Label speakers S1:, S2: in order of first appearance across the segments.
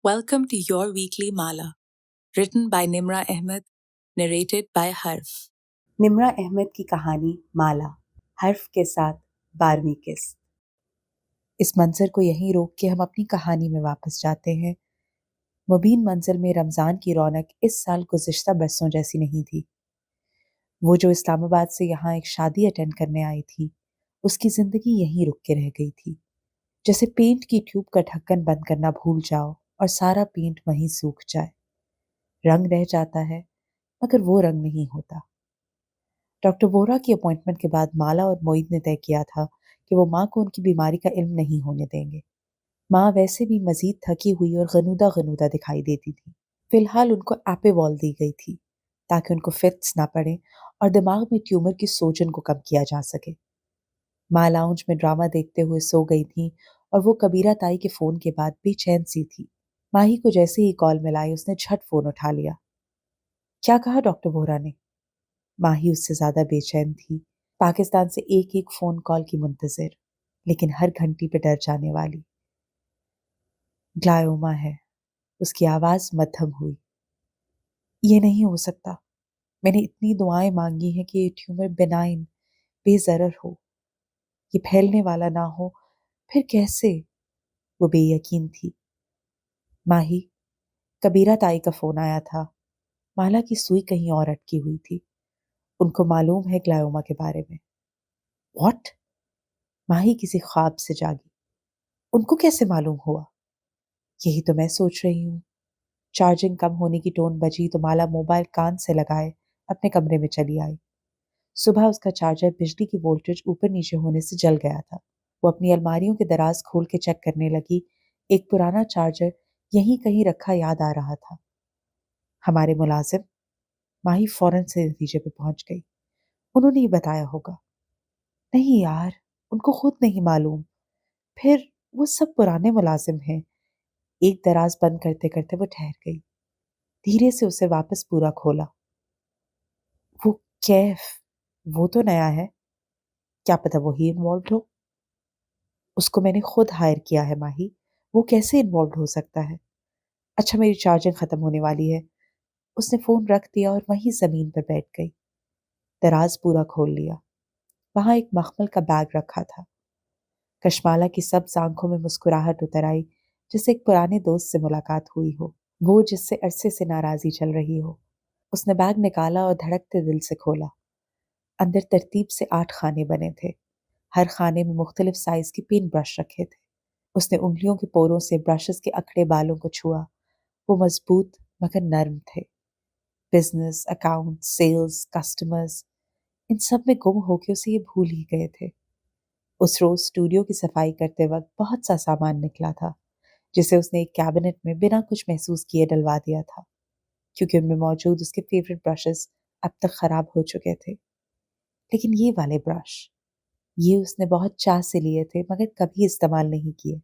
S1: Welcome to your weekly Mala, written by Nimra Ahmed, narrated by Harf.
S2: نمرہ احمد کی کہانی مالا، حرف کے ساتھ 12ویں قسط۔ اس منظر کو یہیں روک کے ہم اپنی کہانی میں واپس جاتے ہیں۔ مبین منظر میں رمضان کی رونق اس سال گزشتہ برسوں جیسی نہیں تھی۔ وہ جو اسلام آباد سے یہاں ایک شادی اٹینڈ کرنے آئی تھی، اس کی زندگی یہیں رک کے رہ گئی تھی۔ جیسے پینٹ کی ٹیوب کا ڈھکن بند کرنا بھول جاؤ اور سارا پینٹ وہیں سوکھ جائے۔ رنگ رہ جاتا ہے مگر وہ رنگ نہیں ہوتا۔ ڈاکٹر وورا کی اپوائنٹمنٹ کے بعد مالا اور معید نے طے کیا تھا کہ وہ ماں کو ان کی بیماری کا علم نہیں ہونے دیں گے۔ ماں ویسے بھی مزید تھکی ہوئی اور غنودہ غنودہ دکھائی دیتی تھی۔ فی الحال ان کو ایپیوال دی گئی تھی تاکہ ان کو فٹس نہ پڑیں اور دماغ میں ٹیومر کی سوجن کو کم کیا جا سکے۔ ماں لاؤنج میں ڈرامہ دیکھتے ہوئے سو گئی تھیں اور وہ کبیرہ تائی کے فون کے بعد بے چین سی تھی۔ ماہی کو جیسے ہی کال ملائی اس نے جھٹ فون اٹھا لیا۔ کیا کہا ڈاکٹر وورا نے؟ ماہی اس سے زیادہ بے چین تھی، پاکستان سے ایک ایک فون کال کی منتظر، لیکن ہر گھنٹی پہ ڈر جانے والی۔ گلائوما ہے، اس کی آواز مدھم ہوئی۔ یہ نہیں ہو سکتا، میں نے اتنی دعائیں مانگی ہیں کہ یہ ٹیومر بینائن، بے ضرر ہو، یہ پھیلنے والا نہ ہو، پھر کیسے؟ وہ بے یقین تھی۔ ماہی، کبیرہ تائی کا فون آیا تھا۔ مالا کی سوئی کہیں اور اٹکی ہوئی تھی۔ ان کو معلوم ہے گلائوما کے بارے میں۔ واٹ؟ ماہی کسی خواب سے جاگی۔ ان کو کیسے معلوم ہوا؟ یہی تو میں سوچ رہی ہوں۔ چارجنگ کم ہونے کی ٹون بجی تو مالا موبائل کان سے لگائے اپنے کمرے میں چلی آئی۔ صبح اس کا چارجر بجلی کی وولٹیج اوپر نیچے ہونے سے جل گیا تھا۔ وہ اپنی الماریوں کے دراز کھول کے چیک کرنے لگی۔ ایک پرانا چارجر یہیں کہیں رکھا یاد آ رہا تھا۔ ہمارے ملازم؟ ماہی فوراً سے نتیجے پہ پہنچ گئی۔ انہوں نے ہی بتایا ہوگا۔ نہیں یار، ان کو خود نہیں معلوم۔ پھر وہ سب پرانے ملازم ہیں۔ ایک دراز بند کرتے کرتے وہ ٹھہر گئی، دھیرے سے اسے واپس پورا کھولا۔ وہ کیف، وہ تو نیا ہے، کیا پتہ وہی انوالوڈ ہو۔ اس کو میں نے خود ہائر کیا ہے ماہی، وہ کیسے انوالوڈ ہو سکتا ہے؟ اچھا میری چارجنگ ختم ہونے والی ہے۔ اس نے فون رکھ دیا اور وہیں زمین پہ بیٹھ گئی۔ دراز پورا کھول لیا۔ وہاں ایک مخمل کا بیگ رکھا تھا۔ کشمالہ کی سبز آنکھوں میں مسکراہٹ اتر آئی، جسے ایک پرانے دوست سے ملاقات ہوئی ہو، وہ جس سے عرصے سے ناراضی چل رہی ہو۔ اس نے بیگ نکالا اور دھڑکتے دل سے کھولا۔ اندر ترتیب سے 8 خانے بنے تھے۔ ہر خانے میں مختلف سائز کے پین برش رکھے تھے۔ اس نے انگلیوں کے پوروں سے برشز کے اکڑے بالوں کو چھوا۔ وہ مضبوط مگر نرم تھے۔ بزنس، اکاؤنٹ، سیلز، کسٹمرز، ان سب میں گم ہو کے اسے یہ بھول ہی گئے تھے۔ اس روز اسٹوڈیو کی صفائی کرتے وقت بہت سا سامان نکلا تھا، جسے اس نے ایک کیبنٹ میں بنا کچھ محسوس کیے ڈلوا دیا تھا، کیونکہ ان میں موجود اس کے فیورٹ برشز اب تک خراب ہو چکے تھے۔ لیکن یہ والے برش، یہ اس نے بہت چاہ سے لیے تھے مگر کبھی استعمال نہیں کیے۔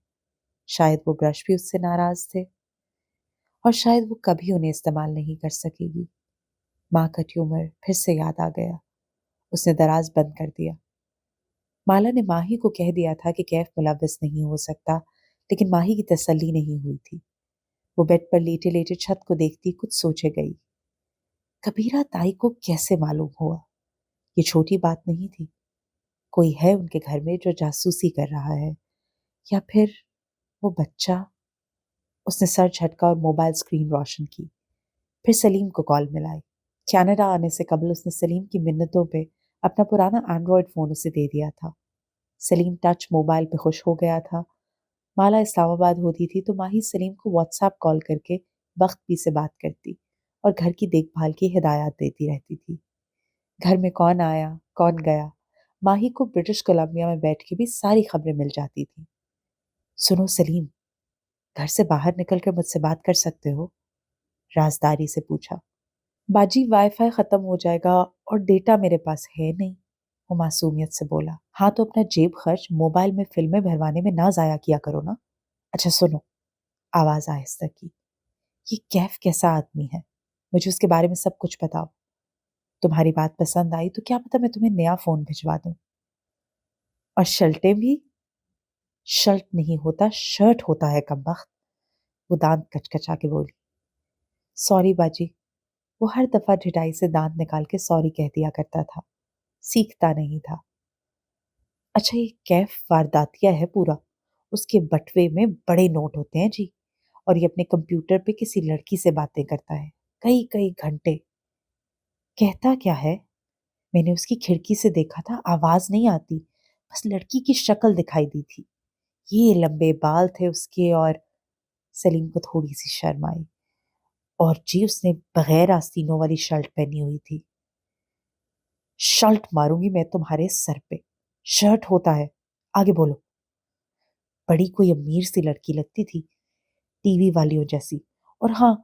S2: شاید وہ برش بھی اس سے ناراض تھے، اور شاید وہ کبھی انہیں استعمال نہیں کر سکے گی۔ ماں کا ٹیومر پھر سے یاد آ گیا۔ اس نے دراز بند کر دیا۔ مالا نے ماہی کو کہہ دیا تھا کہ کیف ملوث نہیں ہو سکتا، لیکن ماہی کی تسلی نہیں ہوئی تھی۔ وہ بیڈ پر لیٹے لیٹے چھت کو دیکھتی کچھ سوچے گئی۔ کبیرہ تائی کو کیسے معلوم ہوا؟ یہ چھوٹی بات نہیں تھی۔ کوئی ہے ان کے گھر میں جو جاسوسی کر رہا ہے، یا پھر وہ بچہ؟ اس نے سر جھٹکا اور موبائل اسکرین روشن کی، پھر سلیم کو کال ملائی۔ کینیڈا آنے سے قبل اس نے سلیم کی منتوں پہ اپنا پرانا اینڈرائڈ فون اسے دے دیا تھا۔ سلیم ٹچ موبائل پہ خوش ہو گیا تھا۔ مالا اسلام آباد ہوتی تھی تو ماہی سلیم کو واٹس ایپ کال کر کے وقت بھی سے بات کرتی اور گھر کی دیکھ بھال کی ہدایات دیتی رہتی تھی۔ گھر میں کون آیا، کون گیا، ماہی کو برٹش کولمبیا میں بیٹھ کے بھی ساری خبریں مل جاتی تھیں۔ سنو سلیم، گھر سے باہر نکل کر مجھ سے بات کر سکتے ہو؟ رازداری سے پوچھا۔ باجی وائی فائی ختم ہو جائے گا اور ڈیٹا میرے پاس ہے نہیں، وہ معصومیت سے بولا۔ ہاں تو اپنا جیب خرچ موبائل میں فلمیں بھروانے میں نہ ضائع کیا کرو نا۔ اچھا سنو، آواز آہستہ کی، یہ کیف کیسا آدمی ہے؟ مجھے اس کے بارے میں سب کچھ بتاؤ۔ تمہاری بات پسند آئی تو کیا پتہ میں تمہیں نیا فون بھجوا دوں۔ اور شرٹیں بھی؟ شرٹ نہیں ہوتا، شرٹ ہوتا ہے کمبخت۔ وہ دانت کچکچا کے بولی۔ سوری باجی۔ وہ ہر دفعہ ڈھٹائی سے دانت نکال کے سوری کہہ دیا کرتا تھا، سیکھتا نہیں تھا۔ اچھا یہ کیف وارداتیہ ہے پورا، اس کے بٹوے میں بڑے نوٹ ہوتے ہیں جی، اور یہ اپنے کمپیوٹر پہ کسی لڑکی سے باتیں کرتا ہے کئی کئی گھنٹے۔ کہتا کیا ہے؟ میں نے اس کی کھڑکی سے دیکھا تھا، آواز نہیں آتی، بس لڑکی کی شکل دکھائی دی تھی۔ یہ لمبے بال تھے اس کے، اور سلیم کو تھوڑی سی شرم آئی۔ اور جی اس نے بغیر آستینوں والی شرٹ پہنی ہوئی تھی۔ شرٹ ماروں گی میں تمہارے سر پہ، شرٹ ہوتا ہے، آگے بولو۔ بڑی کوئی امیر سی لڑکی لگتی تھی، ٹی وی والیوں جیسی، اور ہاں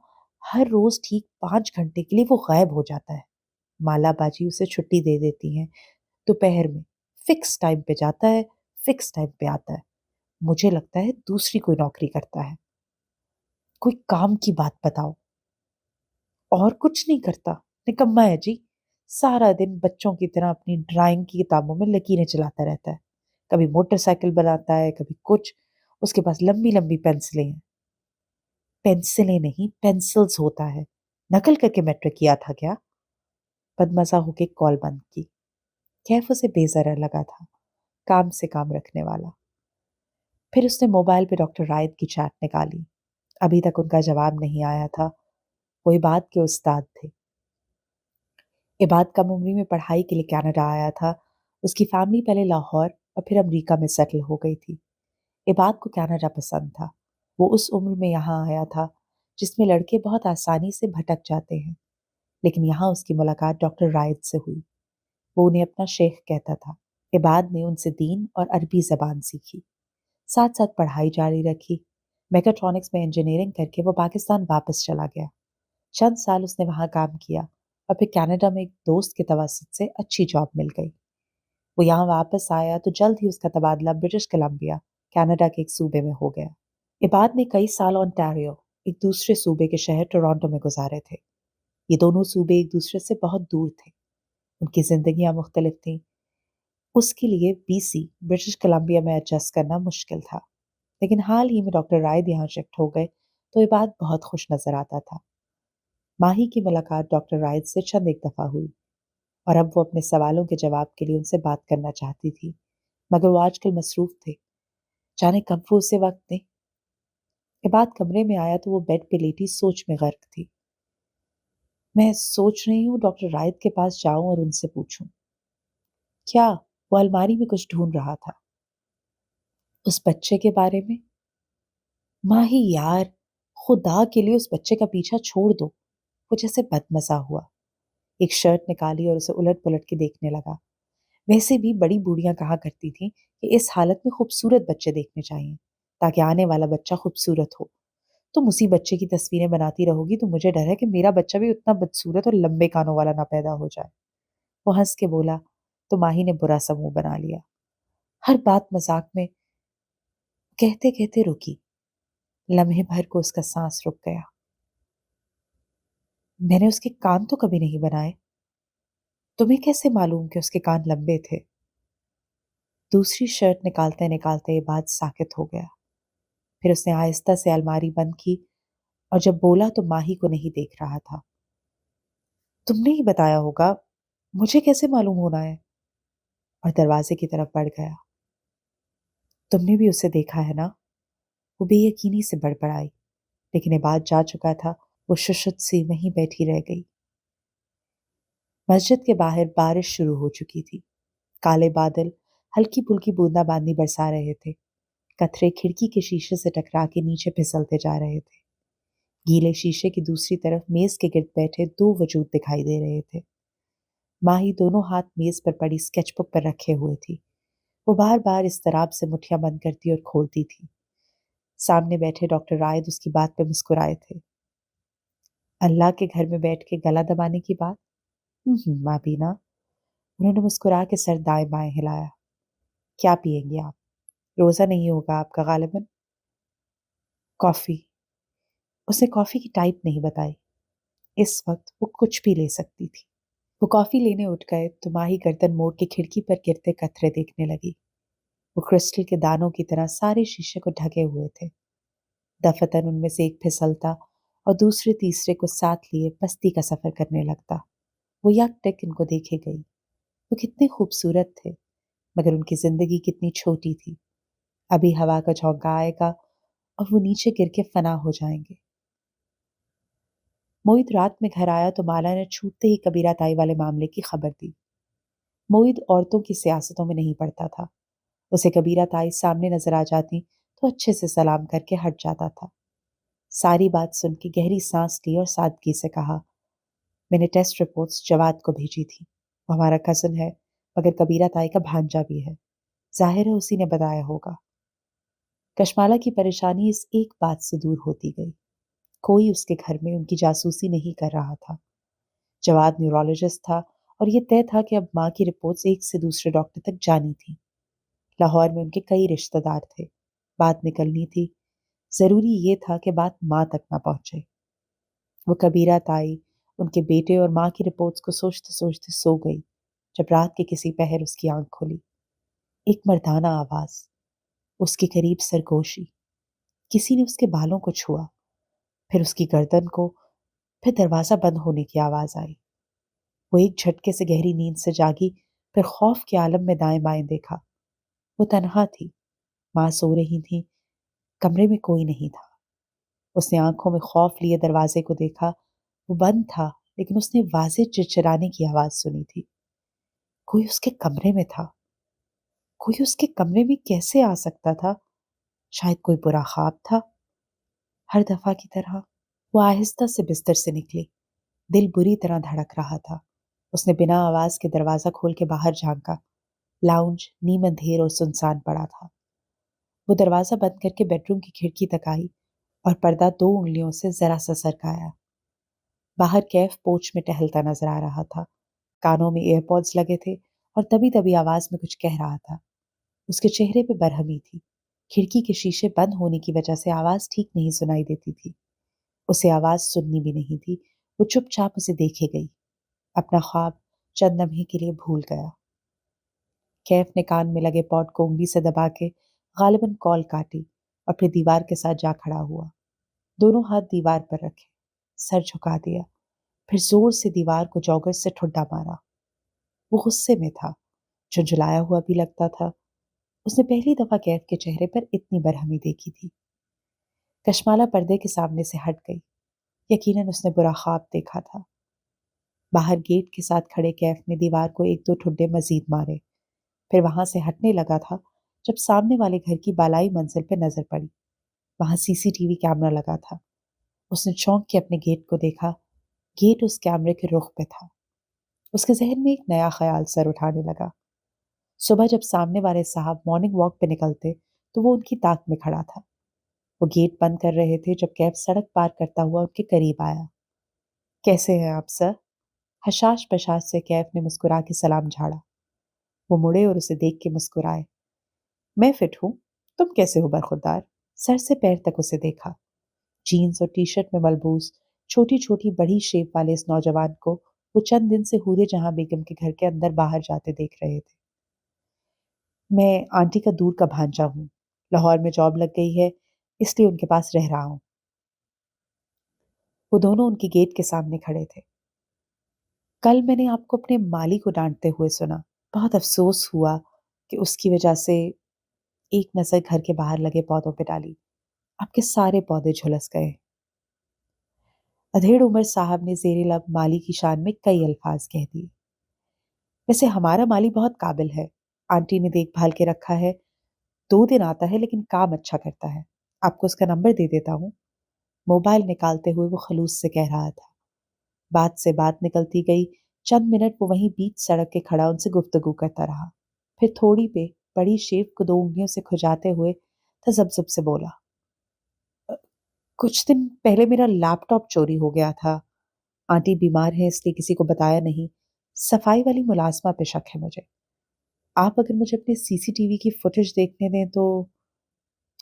S2: ہر روز ٹھیک 5 گھنٹے کے لیے وہ غائب ہو جاتا ہے۔ مالا باجی اسے چھٹی دے دیتی ہیں دوپہر میں، فکس ٹائم پہ جاتا ہے، فکس ٹائم پہ آتا ہے۔ مجھے لگتا ہے دوسری کوئی نوکری کرتا ہے۔ کوئی کام کی بات بتاؤ۔ اور کچھ نہیں کرتا، نکما ہے جی، سارا دن بچوں کی طرح اپنی ڈرائنگ کی کتابوں میں لکیریں چلاتا رہتا ہے، کبھی موٹر سائیکل بناتا ہے، کبھی کچھ۔ اس کے پاس لمبی لمبی پینسلیں ہیں۔ پینسلیں نہیں، پینسلز ہوتا ہے، نقل کر کے میٹرک کیا تھا کیا؟ بدمزہ ہو کے کال بند کی۔ کیف اسے بے ضرر لگا تھا، کام سے کام رکھنے والا۔ پھر اس نے موبائل پہ ڈاکٹر رائد کی چیٹ نکالی، ابھی تک ان کا جواب نہیں آیا تھا۔ وہ عباد کے استاد تھے۔ عباد کم عمری میں پڑھائی کے لیے کینیڈا آیا تھا۔ اس کی فیملی پہلے لاہور اور پھر امریکہ میں سیٹل ہو گئی تھی۔ عباد کو کینیڈا پسند تھا۔ وہ اس عمر میں یہاں آیا تھا جس میں لڑکے بہت آسانی سے بھٹک جاتے ہیں، لیکن یہاں اس کی ملاقات ڈاکٹر رائد سے ہوئی۔ وہ انہیں اپنا شیخ کہتا تھا۔ عباد نے ان سے دین اور عربی زبان سیکھی، ساتھ ساتھ پڑھائی جاری رکھی۔ میکاٹرونکس میں انجینئرنگ کر کے وہ پاکستان واپس چلا گیا۔ چند سال اس نے وہاں کام کیا اور پھر کینیڈا میں ایک دوست کے توسط سے اچھی جاب مل گئی۔ وہ یہاں واپس آیا تو جلد ہی اس کا تبادلہ برٹش کولمبیا، کینیڈا کے ایک صوبے میں ہو گیا۔ عباد نے کئی سال اونٹاریو، ایک دوسرے صوبے کے شہر ٹورانٹو میں گزارے تھے۔ یہ دونوں صوبے ایک دوسرے سے بہت دور تھے، ان کی زندگیاں مختلف تھیں۔ اس کے لیے BC، برٹش کولمبیا میں ایڈجسٹ کرنا مشکل تھا، لیکن حال ہی میں ڈاکٹر رائد یہاں شفٹ ہو گئے تو عباد بہت خوش نظر آتا تھا۔ ماہی کی ملاقات ڈاکٹر رائد سے چند ایک دفعہ ہوئی، اور اب وہ اپنے سوالوں کے جواب کے لیے ان سے بات کرنا چاہتی تھی، مگر وہ آج کل مصروف تھے، جانے کب وہ اسے وقت دیں۔ عباد کمرے میں آیا تو وہ بیڈ پہ لیٹی سوچ میں غرق تھی۔ میں سوچ رہی ہوں ڈاکٹر رائد کے پاس جاؤں اور ان سے پوچھوں۔ کیا؟ وہ الماری میں کچھ ڈھونڈ رہا تھا۔ اس بچے کے بارے میں؟ ماہی یار، خدا کے لیے اس بچے کا پیچھا چھوڑ دو۔ وہ جیسے بدمزہ ہوا، ایک شرٹ نکالی اور اسے الٹ پلٹ کے دیکھنے لگا۔ ویسے بھی بڑی بوڑھیاں کہا کرتی تھیں کہ اس حالت میں خوبصورت بچے دیکھنے چاہیے تاکہ آنے والا بچہ خوبصورت ہو۔ تم اسی بچے کی تصویریں بناتی رہو گی تو مجھے ڈر ہے کہ میرا بچہ بھی اتنا بدصورت اور لمبے کانوں والا نہ پیدا ہو جائے۔ وہ ہنس کے بولا تو ماہی نے برا سا منہ بنا لیا۔ ہر بات مذاق میں کہتے کہتے رکی۔ لمحے بھر کو اس کا سانس رک گیا۔ میں نے اس کے کان تو کبھی نہیں بنائے۔ تمہیں کیسے معلوم کہ اس کے کان لمبے تھے؟ دوسری شرٹ نکالتے نکالتے یہ بات ساکت ہو گیا۔ پھر اس نے آہستہ سے الماری بند کی اور جب بولا تو ماہی کو نہیں دیکھ رہا تھا۔ تم نے ہی بتایا ہوگا، مجھے کیسے معلوم ہونا ہے؟ اور دروازے کی طرف بڑھ گیا۔ تم نے بھی اسے دیکھا ہے نا؟ وہ بے یقینی سے بڑبڑائی، لیکن یہ بات جا چکا تھا، وہ ششت سی وہیں بیٹھی رہ گئی۔ مسجد کے باہر بارش شروع ہو چکی تھی۔ کالے بادل ہلکی پھلکی بوندا باندی برسا رہے تھے۔ قطرے کھڑکی کے شیشے سے ٹکرا کے نیچے پھسلتے جا رہے تھے۔ گیلے شیشے کی دوسری طرف میز کے گرد بیٹھے 2 وجود دکھائی دے رہے تھے۔ ماہی دونوں ہاتھ میز پر پڑی اسکیچ بک پر رکھے ہوئے تھی۔ وہ بار بار اضطراب سے مٹھیاں بند کرتی اور کھولتی تھی۔ سامنے بیٹھے ڈاکٹر رائد اس کی بات پہ مسکرائے تھے۔ اللہ کے گھر میں بیٹھ کے گلا دبانے کی بات؟ ماں بینا۔ انہوں نے مسکرا کے سر دائیں بائیں ہلایا۔ کیا پئیں گے آپ؟ روزہ نہیں ہوگا آپ کا غالباً؟ کافی۔ اس نے کافی کی ٹائپ نہیں بتائی۔ اس وقت وہ کچھ بھی لے سکتی تھی۔ وہ کافی لینے اٹھ گئے تو ماہی گردن موڑ کے کھڑکی پر گرتے قطرے دیکھنے لگی۔ وہ کرسٹل کے دانوں کی طرح سارے شیشے کو ڈھکے ہوئے تھے۔ دفتن ان میں سے ایک پھسلتا اور دوسرے تیسرے کو ساتھ لیے بستی کا سفر کرنے لگتا۔ وہ یک ٹک ان کو دیکھے گئی۔ وہ کتنے خوبصورت تھے، مگر ان کی زندگی کتنی چھوٹی تھی۔ ابھی ہوا کا جھونکا آئے گا اور وہ نیچے گر کے فنا ہو جائیں گے۔ موہت رات میں گھر آیا تو مالا نے چھوٹتے ہی کبیرہ تائی والے معاملے کی خبر دی۔ موہت عورتوں کی سیاستوں میں نہیں پڑتا تھا۔ اسے کبیرہ تائی سامنے نظر آ جاتی تو اچھے سے سلام کر کے ہٹ جاتا تھا۔ ساری بات سن کے گہری سانس لی اور سادگی سے کہا، میں نے ٹیسٹ رپورٹس جواد کو بھیجی تھی۔ وہ ہمارا کزن ہے، مگر کبیرہ تائی کا بھانجا بھی ہے۔ ظاہر ہے اسی نے بتایا ہوگا۔ کشمالہ کی پریشانی اس ایک بات سے دور ہوتی گئی۔ کوئی اس کے گھر میں ان کی جاسوسی نہیں کر رہا تھا۔ جواد نیورولوجسٹ تھا اور یہ طے تھا کہ اب ماں کی رپورٹس ایک سے دوسرے ڈاکٹر تک جانی تھی۔ لاہور میں ان کے کئی رشتہ دار تھے۔ بات نکلنی تھی۔ ضروری یہ تھا کہ بات ماں تک نہ پہنچے۔ وہ کبیرہ تائی ان کے بیٹے اور ماں کی رپورٹس کو سوچتے سوچتے سو گئی جب رات کے کسی پہر اس کی آنکھ کھلی۔ ایک مردانہ آواز، اس کے قریب سرگوشی، کسی نے اس کے بالوں کو چھوا، پھر اس کی گردن کو، پھر دروازہ بند ہونے کی آواز آئی۔ وہ ایک جھٹکے سے گہری نیند سے جاگی، پھر خوف کے عالم میں دائیں بائیں دیکھا۔ وہ تنہا تھی، ماں سو رہی تھی، کمرے میں کوئی نہیں تھا۔ اس نے آنکھوں میں خوف لیے دروازے کو دیکھا۔ وہ بند تھا، لیکن اس نے واضح چرچرانے کی آواز سنی تھی۔ کوئی اس کے کمرے میں تھا۔ کوئی اس کے کمرے میں کیسے آ سکتا تھا؟ شاید کوئی برا خواب تھا۔ ہر دفعہ کی طرح وہ آہستہ سے بستر سے نکلی۔ دل بری طرح دھڑک رہا تھا۔ اس نے بنا آواز کے دروازہ کھول کے باہر جھانکا۔ لاؤنج نیم اندھیر اور سنسان پڑا تھا۔ وہ دروازہ بند کر کے بیڈ روم کی کھڑکی تک آئی اور پردہ 2 انگلیوں سے ذرا سا سرکایا۔ باہر کیف پوچھ میں ٹہلتا نظر آ رہا تھا۔ کانوں میں ایئر پوڈز لگے تھے اور دبی دبی آواز میں کچھ کہہ رہا تھا۔ اس کے چہرے پہ برہمی تھی۔ کھڑکی کے شیشے بند ہونے کی وجہ سے آواز ٹھیک نہیں سنائی دیتی تھی۔ اسے آواز سننی بھی نہیں تھی۔ وہ چپ چاپ اسے دیکھے گئی۔ اپنا خواب چند لمحے کے لیے بھول گیا۔ کیف نے کان میں لگے پوڈ کو انگلی سے دبا کے غالباً کال کاٹی اور پھر دیوار کے ساتھ جا کھڑا ہوا۔ دونوں ہاتھ دیوار پر رکھے، سر جھکا دیا، پھر زور سے دیوار کو جوگر سے ٹھڈا مارا۔ وہ غصے میں تھا، جھنجھلایا ہوا بھی لگتا تھا۔ اس نے پہلی دفعہ کیف کے چہرے پر اتنی برہمی دیکھی تھی۔ کشمالہ پردے کے سامنے سے ہٹ گئی۔ یقیناً اس نے برا خواب دیکھا تھا۔ باہر گیٹ کے ساتھ کھڑے کیف نے دیوار کو 1-2 ٹھڈے مزید مارے، پھر وہاں سے ہٹنے لگا تھا جب سامنے والے گھر کی بالائی منزل پہ نظر پڑی۔ وہاں CCTV کیمرہ لگا تھا۔ اس نے چونک کے اپنے گیٹ کو دیکھا۔ گیٹ اس کیمرے کے رخ پہ تھا۔ اس کے ذہن میں ایک نیا خیال سر اٹھانے لگا۔ صبح جب سامنے والے صاحب مارننگ واک پہ نکلتے تو وہ ان کی تاک میں کھڑا تھا۔ وہ گیٹ بند کر رہے تھے جب کیف سڑک پار کرتا ہوا ان کے قریب آیا۔ کیسے ہیں آپ سر؟ حشاش بشاش سے کیف نے مسکرا کے سلام جھاڑا۔ وہ مڑے اور اسے دیکھ کے مسکرائے۔ میں فٹ ہوں، تم کیسے ہو برخوردار؟ سر سے پیر تک اسے دیکھا۔ جینز اور ٹی شرٹ میں ملبوس چھوٹی چھوٹی بڑی شیپ والے اس نوجوان کو وہ چند دن سے حورے جہاں بیگم کے گھر کے اندر باہر جاتے دیکھ رہے تھے۔ میں آنٹی کا دور کا بھانجا ہوں، لاہور میں جاب لگ گئی ہے، اس لیے ان کے پاس رہ رہا ہوں۔ وہ دونوں ان کی گیٹ کے سامنے کھڑے تھے۔ کل میں نے آپ کو اپنے مالی کو ڈانٹتے ہوئے سنا۔ بہت افسوس ہوا کہ اس کی وجہ سے ایک نظر گھر کے باہر لگے پودوں پہ ڈالی۔ آپ کے سارے پودے جھلس گئے۔ ادھیڑ عمر صاحب نے زیر لب مالی کی شان میں کئی الفاظ کہہ دیے۔ ویسے ہمارا مالی بہت قابل ہے، آنٹی نے دیکھ بھال کے رکھا ہے، 2 دن آتا ہے لیکن کام اچھا کرتا ہے۔ آپ کو اس کا نمبر دے دیتا ہوں۔ موبائل نکالتے ہوئے وہ خلوص سے کہہ رہا تھا۔ بات سے بات نکلتی گئی۔ چند منٹ وہ وہیں بیچ سڑک کے کھڑا ان سے گفتگو کرتا رہا، پھر تھوڑی پہ بڑی شیپ کو 2 انگلیوں سے کھجاتے ہوئے تذبذب سے بولا، کچھ دن پہلے میرا لیپ ٹاپ چوری ہو گیا تھا۔ آنٹی بیمار ہے اس لیے کسی کو بتایا نہیں۔ صفائی والی ملازمہ پہ شک ہے مجھے۔ آپ اگر مجھے اپنے CCTV کی فوٹیج دیکھنے دیں تو؟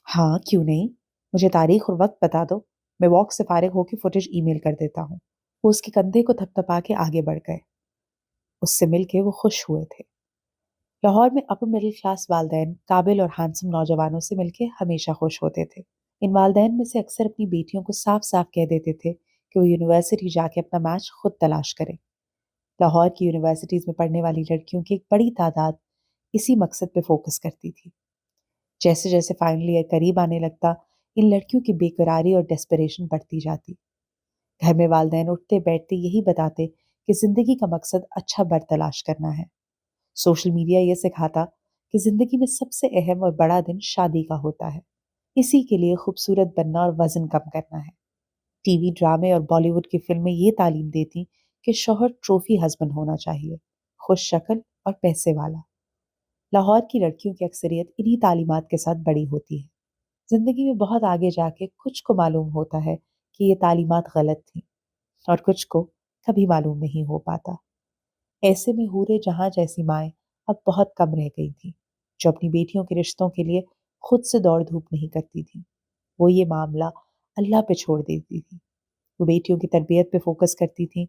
S2: ہاں کیوں نہیں، مجھے تاریخ اور وقت بتا دو، میں واک سے فارغ ہو کے فوٹیج ای میل کر دیتا ہوں۔ وہ اس کے کندھے کو تھپتھپا کے آگے بڑھ گئے۔ اس سے مل کے وہ خوش ہوئے تھے۔ لاہور میں اپر مڈل کلاس والدین قابل اور ہینسم نوجوانوں سے مل کے ہمیشہ خوش ہوتے تھے۔ ان والدین میں سے اکثر اپنی بیٹیوں کو صاف صاف کہہ دیتے تھے کہ وہ یونیورسٹی جا کے اپنا میچ خود تلاش کریں۔ لاہور کی یونیورسٹیز میں پڑھنے والی لڑکیوں کی ایک بڑی تعداد اسی مقصد پہ فوکس کرتی تھی۔ جیسے جیسے فائنل ایئر قریب آنے لگتا، ان لڑکیوں کی بے قراری اور ڈیسپریشن بڑھتی جاتی۔ گھر میں والدین اٹھتے بیٹھتے یہی بتاتے کہ زندگی کا مقصد اچھا بر تلاش کرنا ہے۔ سوشل میڈیا یہ سکھاتا کہ زندگی میں سب سے اہم اور بڑا دن شادی کا ہوتا ہے، اسی کے لیے خوبصورت بننا اور وزن کم کرنا ہے۔ ٹی وی ڈرامے اور بالی ووڈ کی فلمیں یہ تعلیم دیتی کہ شوہر ٹروفی ہسبینڈ ہونا چاہیے، خوش شکل اور پیسے والا۔ لاہور کی لڑکیوں کی اکثریت انہی تعلیمات کے ساتھ بڑی ہوتی ہے۔ زندگی میں بہت آگے جا کے کچھ کو معلوم ہوتا ہے کہ یہ تعلیمات غلط تھیں، اور کچھ کو کبھی معلوم نہیں ہو پاتا۔ ایسے میں حورے جہاں جیسی مائیں اب بہت کم رہ گئی تھیں، جو اپنی بیٹیوں کے رشتوں کے لیے خود سے دوڑ دھوپ نہیں کرتی تھیں۔ وہ یہ معاملہ اللہ پہ چھوڑ دیتی تھیں۔ وہ بیٹیوں کی تربیت پہ فوکس کرتی تھیں۔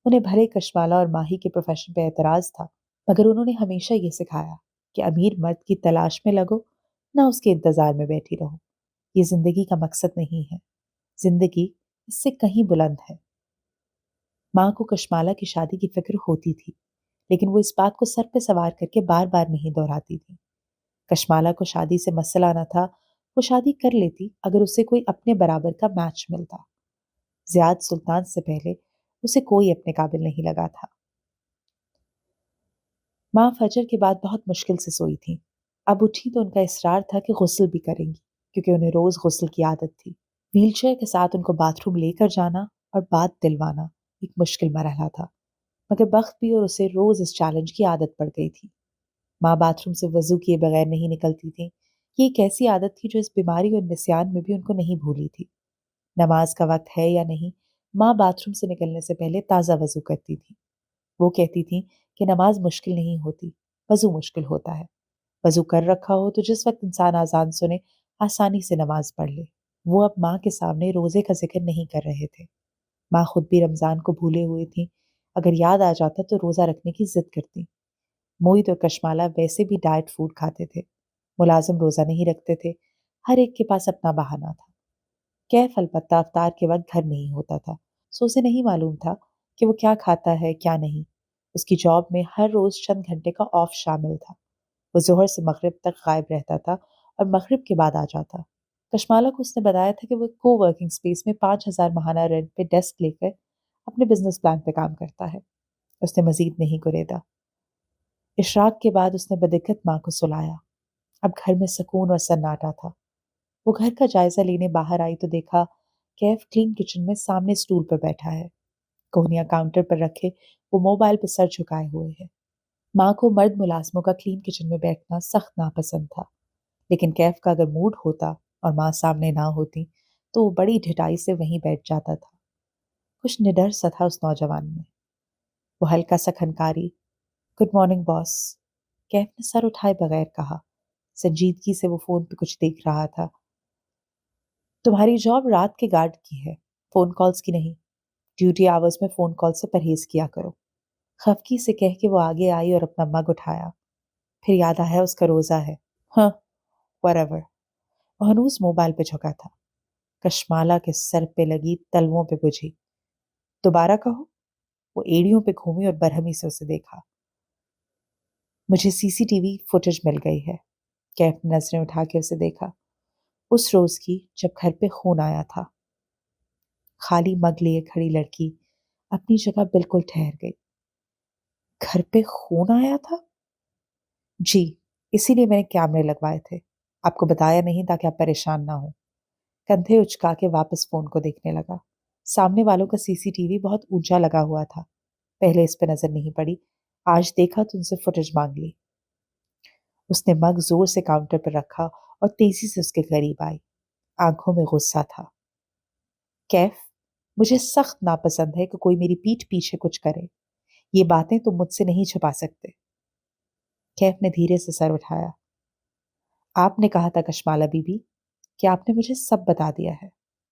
S2: انہیں بھلے کشمالہ اور ماہی کے پروفیشن پہ اعتراض تھا، مگر انہوں نے ہمیشہ یہ سکھایا کہ امیر مرد کی تلاش میں لگو، نہ اس کے انتظار میں بیٹھی رہو۔ یہ زندگی کا مقصد نہیں ہے، زندگی اس سے کہیں بلند ہے۔ ماں کو کشمالہ کی شادی کی فکر ہوتی تھی، لیکن وہ اس بات کو سر پہ سوار کر کے بار بار نہیں دہراتی تھی۔ کشمالہ کو شادی سے مسئلہ نہ تھا، وہ شادی کر لیتی اگر اسے کوئی اپنے برابر کا میچ ملتا۔ زیاد سلطان سے پہلے اسے کوئی اپنے قابل نہیں لگا تھا۔ ماں فجر کے بعد بہت مشکل سے سوئی تھی۔ اب اٹھی تو ان کا اصرار تھا کہ غسل بھی کریں گی، کیونکہ انہیں روز غسل کی عادت تھی۔ ویل چیئر کے ساتھ ان کو باتھ روم لے کر جانا اور بات دلوانا ایک مشکل مرحلہ تھا، مگر بخت بھی اور اسے روز اس چیلنج کی عادت پڑ گئی تھی۔ ماں باتھ روم سے وضو کیے بغیر نہیں نکلتی تھیں۔ یہ ایک ایسی عادت تھی جو اس بیماری اور نسیان میں بھی ان کو نہیں بھولی تھی۔ نماز کا وقت ہے یا نہیں، ماں باتھ روم سے نکلنے سے پہلے تازہ وضو کرتی تھی۔ وہ کہتی تھیں کہ نماز مشکل نہیں ہوتی، وضو مشکل ہوتا ہے۔ وضو کر رکھا ہو تو جس وقت انسان اذان سنے آسانی سے نماز پڑھ لے۔ وہ اب ماں کے سامنے روزے کا ذکر نہیں کر رہے تھے۔ ماں خود بھی رمضان کو بھولے ہوئے تھیں، اگر یاد آ جاتا تو روزہ رکھنے کی ضد کرتی۔ موہت اور کشمالہ ویسے بھی ڈائٹ فوڈ کھاتے تھے، ملازم روزہ نہیں رکھتے تھے، ہر ایک کے پاس اپنا بہانہ تھا۔ کیف البتہ افطار کے وقت گھر نہیں ہوتا تھا، سو اسے نہیں معلوم تھا کہ وہ کیا کھاتا ہے کیا نہیں۔ اس کی جاب میں ہر روز چند گھنٹے کا آف شامل تھا۔ وہ ظہر سے مغرب تک غائب رہتا تھا اور مغرب کے بعد آ جاتا۔ کشمالہ کو اس نے بتایا تھا کہ وہ کو ورکنگ سپیس میں 5,000 ماہانہ رینٹ پہ ڈیسک لے کر اپنے بزنس پلان پہ کام کرتا ہے۔ اس نے مزید نہیں گریدا۔ اشراق کے بعد اس نے بدقت ماں کو سلایا۔ اب گھر میں سکون اور سناٹا تھا۔ وہ گھر کا جائزہ لینے باہر آئی تو دیکھا کیف کلین کچن میں سامنے سٹول پر بیٹھا ہے، کوہنیاں کاؤنٹر پر رکھے وہ موبائل پہ سر جھکائے ہوئے ہے۔ ماں کو مرد ملازموں کا کلین کچن میں بیٹھنا سخت ناپسند تھا، لیکن کیف کا اگر موڈ ہوتا اور ماں سامنے نہ ہوتی تو وہ بڑی ڈھٹائی سے وہیں بیٹھ جاتا تھا۔ کچھ نڈر سا تھا اس نوجوان میں۔ وہ ہلکا سا کھنکاری، گڈ مارننگ باس، کیف نے سر اٹھائے بغیر کہا۔ سنجیدگی سے وہ فون پہ کچھ دیکھ رہا تھا۔ تمہاری جاب رات کے گارڈ کی ہے، فون کالز کی نہیں۔ ڈیوٹی آورز میں فون کال سے پرہیز کیا کرو۔ خفگی سے کہہ کے وہ آگے آئی اور اپنا مگ اٹھایا۔ پھر یاد آیا اس کا روزہ ہے۔ ہاں whatever۔ وہ ہنوز موبائل پہ جھکا تھا۔ کشمالہ کے سر پہ لگی تلووں پہ بجھی۔ دوبارہ کہو۔ وہ ایڑیوں پہ گھومی اور برہمی سے اسے دیکھا۔ مجھے سی سی ٹی وی فوٹیج مل گئی ہے۔ کیف نے نظریں اٹھا کے اسے دیکھا، اس روز کی جب گھر پہ خون آیا تھا۔ خالی مگ لیے کھڑی لڑکی اپنی جگہ بالکل ٹھہر گئی۔ گھر پہ خون آیا تھا؟ جی، اسی لیے میں نے کیمرے لگوائے تھے، آپ کو بتایا نہیں تاکہ آپ پریشان نہ ہوں۔ کندھے اچکا کے واپس فون کو دیکھنے لگا۔ سامنے والوں کا سی سی ٹی وی بہت اونچا لگا ہوا تھا، پہلے اس پہ نظر نہیں پڑی، آج دیکھا تو ان سے فوٹیج مانگ لی۔ اس نے مگ زور سے کاؤنٹر پر رکھا اور تیزی سے اس کے قریب آئی، آنکھوں میں غصہ تھا۔ کیف، مجھے سخت ناپسند ہے کہ کوئی میری پیٹھ پیچھے کچھ کرے، یہ باتیں تم مجھ سے نہیں چھپا سکتے۔ کیف نے دھیرے سے سر اٹھایا۔ آپ نے کہا تھا کشمالہ بی بی کہ آپ نے مجھے سب بتا دیا ہے،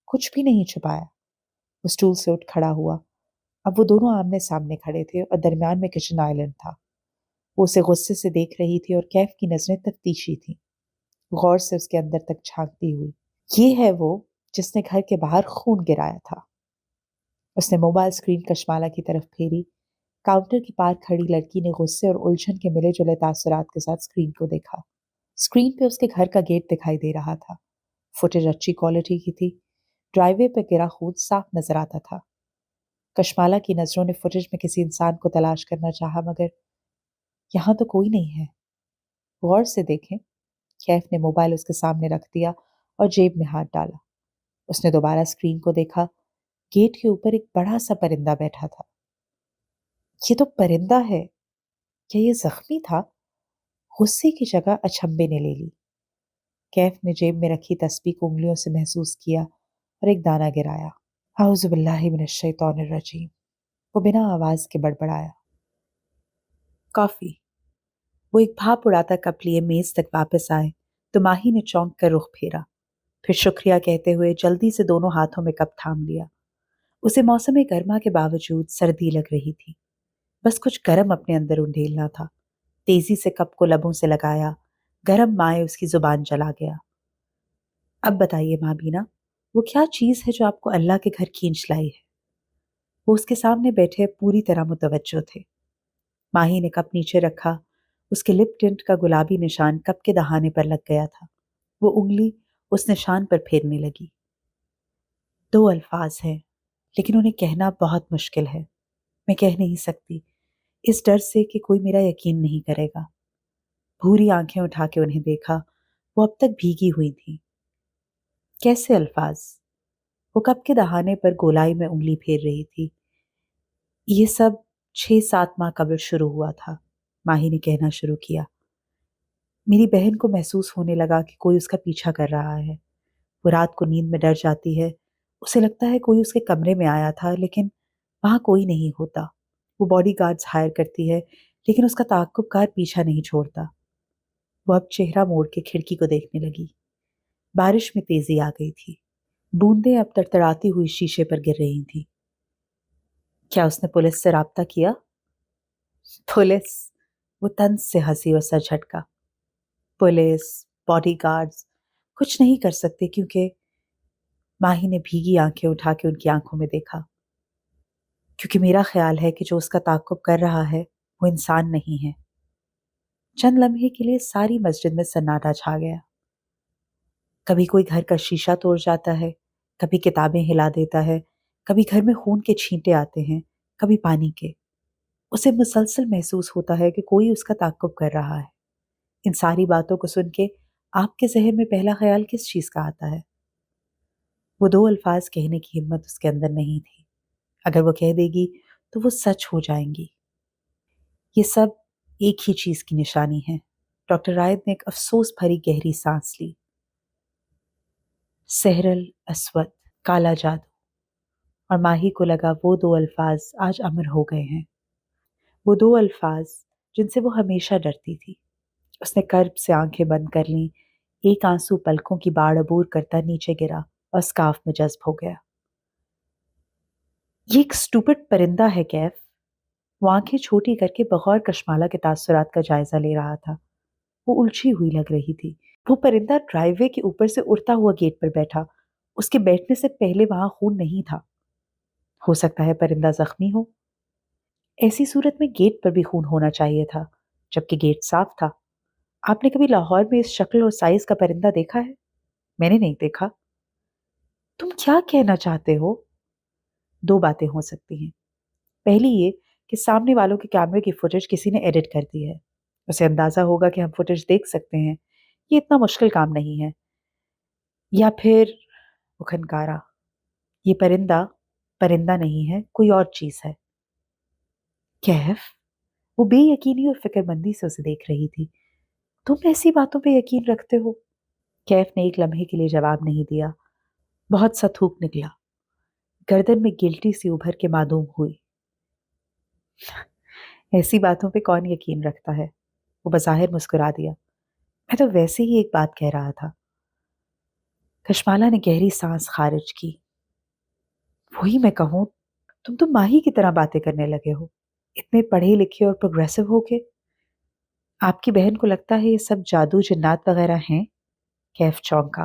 S2: کچھ بھی نہیں چھپایا۔ وہ اسٹول سے اٹھ کھڑا ہوا۔ اب وہ دونوں آمنے سامنے کھڑے تھے اور درمیان میں کچن آئلینڈ تھا۔ وہ اسے غصے سے دیکھ رہی تھی اور کیف کی نظریں تفتیشی تھیں، غور سے اس کے اندر تک جھانکتی ہوئی۔ یہ ہے وہ جس نے گھر کے باہر خون گرایا تھا۔ اس نے موبائل اسکرین کشمالہ کی طرف پھیری۔ کاؤنٹر کے پار کھڑی لڑکی نے غصے اور الجھن کے ملے جلے تاثرات کے ساتھ اسکرین کو دیکھا۔ اسکرین پہ اس کے گھر کا گیٹ دکھائی دے رہا تھا۔ فوٹیج اچھی کوالٹی کی تھی۔ ڈرائیو وے پہ گرا خون صاف نظر آتا تھا۔ کشمالہ کی نظروں نے فوٹیج میں کسی انسان کو تلاش کرنا چاہا، مگر یہاں تو کوئی نہیں ہے۔ غور سے دیکھیں۔ کیف نے موبائل اس کے سامنے رکھ دیا اور جیب میں ہاتھ ڈالا۔ اس نے دوبارہ اسکرین کو دیکھا۔ گیٹ کے اوپر ایک بڑا سا پرندہ بیٹھا تھا۔ یہ تو پرندہ ہے۔ کیا یہ زخمی تھا؟ غصے کی جگہ اچنبے نے لے لی۔ کیف نے جیب میں رکھی تسبیح کو انگلیوں سے محسوس کیا اور ایک دانہ گرایا۔ اعوذ باللہ من الشیطان الرجیم۔ وہ بنا آواز کے بڑبڑایا۔ کافی۔ وہ ایک بھاپ اڑاتا کپ لیے میز تک واپس آئے تو ماہی نے چونک کر رخ پھیرا، پھر شکریہ کہتے ہوئے جلدی سے دونوں ہاتھوں میں کپ تھام لیا۔ اسے موسم گرما کے باوجود سردی لگ رہی تھی، بس کچھ گرم اپنے اندر انڈھیلنا تھا۔ تیزی سے کپ کو لبوں سے لگایا، گرم مائع اس کی زبان چلا گیا۔ اب بتائیے ماں بینا، وہ کیا چیز ہے جو آپ کو اللہ کے گھر کھینچ لائی ہے؟ وہ اس کے سامنے بیٹھے پوری طرح متوجہ تھے۔ ماہی نے کپ نیچے رکھا۔ اس کے لپ ٹنٹ کا گلابی نشان کپ کے دہانے پر لگ گیا تھا۔ وہ انگلی اس نشان پر پھیرنے لگی۔ 2 الفاظ ہیں، لیکن انہیں کہنا بہت مشکل ہے۔ میں کہہ نہیں سکتی، اس ڈر سے کہ کوئی میرا یقین نہیں کرے گا۔ بھوری آنکھیں اٹھا کے انہیں دیکھا۔ وہ اب تک بھیگی ہوئی تھی۔ کیسے الفاظ؟ وہ کپ کے دہانے پر گولائی میں انگلی پھیر رہی تھی۔ یہ سب 6-7 ماہ قبل شروع ہوا تھا، ماہی نے کہنا شروع کیا۔ میری بہن کو محسوس ہونے لگا کہ کوئی اس کا پیچھا کر رہا ہے۔ وہ رات کو نیند میں ڈر جاتی ہے۔ اسے لگتا ہے کوئی اس کے کمرے میں آیا تھا، لیکن وہاں کوئی نہیں ہوتا۔ وہ باڈی گارڈز ہائر کرتی ہے، لیکن اس کا تعاقب کار پیچھا نہیں چھوڑتا۔ وہ اب چہرہ موڑ کے کھڑکی کو دیکھنے لگی۔ بارش میں تیزی آ گئی تھی۔ بوندیں اب تڑتڑاتی ہوئی شیشے پر گر رہی تھیں۔ کیا اس نے پولیس سے رابطہ کیا؟ پولیس؟ وہ طنز سے ہنسی اور سر جھٹکا۔ پولیس، باڈی گارڈز کچھ نہیں کر سکتے، کیونکہ ماہی نے بھیگی آنکھیں اٹھا کے ان کی آنکھوں میں دیکھا۔ کیونکہ میرا خیال ہے کہ جو اس کا تعاقب کر رہا ہے وہ انسان نہیں ہے۔ چند لمحے کے لیے ساری مسجد میں سناٹا چھا گیا۔ کبھی کوئی گھر کا شیشہ توڑ جاتا ہے، کبھی کتابیں ہلا دیتا ہے، کبھی گھر میں خون کے چھینٹے آتے ہیں، کبھی پانی کے۔ اسے مسلسل محسوس ہوتا ہے کہ کوئی اس کا تعاقب کر رہا ہے۔ ان ساری باتوں کو سن کے آپ کے ذہن میں پہلا خیال کس چیز کا آتا ہے؟ وہ 2 الفاظ کہنے کی ہمت اس کے اندر نہیں تھی۔ اگر وہ کہہ دے گی تو وہ سچ ہو جائیں گی۔ یہ سب ایک ہی چیز کی نشانی ہے۔ ڈاکٹر رائد نے ایک افسوس بھری گہری سانس لی۔ سحر الاسود، کالا جادو۔ اور ماہی کو لگا وہ 2 الفاظ آج امر ہو گئے ہیں۔ وہ 2 الفاظ جن سے وہ ہمیشہ ڈرتی تھی۔ اس نے کرب سے آنکھیں بند کر لیں۔ ایک آنسو پلکوں کی باڑ عبور کرتا نیچے گرا اور اسکارف میں جذب ہو گیا۔ یہ ایک سٹوپڈ پرندہ ہے کیف۔ وہ آنکھیں چھوٹی کر کے بغور کشمالہ کے تاثرات کا جائزہ لے رہا تھا۔ وہ الجھی ہوئی لگ رہی تھی۔ وہ پرندہ ڈرائیو وے کے اوپر سے اڑتا ہوا گیٹ پر بیٹھا۔ اس کے بیٹھنے سے پہلے وہاں خون نہیں تھا۔ ہو سکتا ہے پرندہ زخمی ہو۔ ایسی صورت میں گیٹ پر بھی خون ہونا چاہیے تھا، جبکہ گیٹ صاف تھا۔ آپ نے کبھی لاہور میں اس شکل اور سائز کا پرندہ دیکھا ہے؟ میں نے نہیں دیکھا۔ تم کیا کہنا چاہتے ہو؟ 2 باتیں ہو سکتی ہیں۔ پہلی یہ کہ سامنے والوں کے کیمرے کی فوٹیج کسی نے ایڈٹ کر دی ہے۔ اسے اندازہ ہوگا کہ ہم فوٹیج دیکھ سکتے ہیں۔ یہ اتنا مشکل کام نہیں ہے۔ یا پھر وہ کھنکارا، یہ پرندہ نہیں ہے، کوئی اور چیز ہے۔ کیف؟ وہ بے یقینی اور فکر مندی سے اسے دیکھ رہی تھی۔ تم ایسی باتوں پہ یقین رکھتے ہو؟ کیف نے ایک لمحے کے لیے جواب نہیں دیا۔ بہت سا تھوک نکلا۔ گردن میں گلٹی سی ابھر کے معدوم ہوئی۔ ایسی باتوں پہ کون یقین رکھتا ہے؟ وہ بظاہر مسکرا دیا۔ میں تو ویسے ہی ایک بات کہہ رہا تھا۔ کشمالہ نے گہری سانس خارج کی۔ وہی میں کہوں، تم تو ماہی کی طرح باتیں کرنے لگے ہو، اتنے پڑھے لکھے اور پروگریسو ہو کے۔ آپ کی بہن کو لگتا ہے یہ سب جادو جنات وغیرہ ہیں؟ کیف چونکا،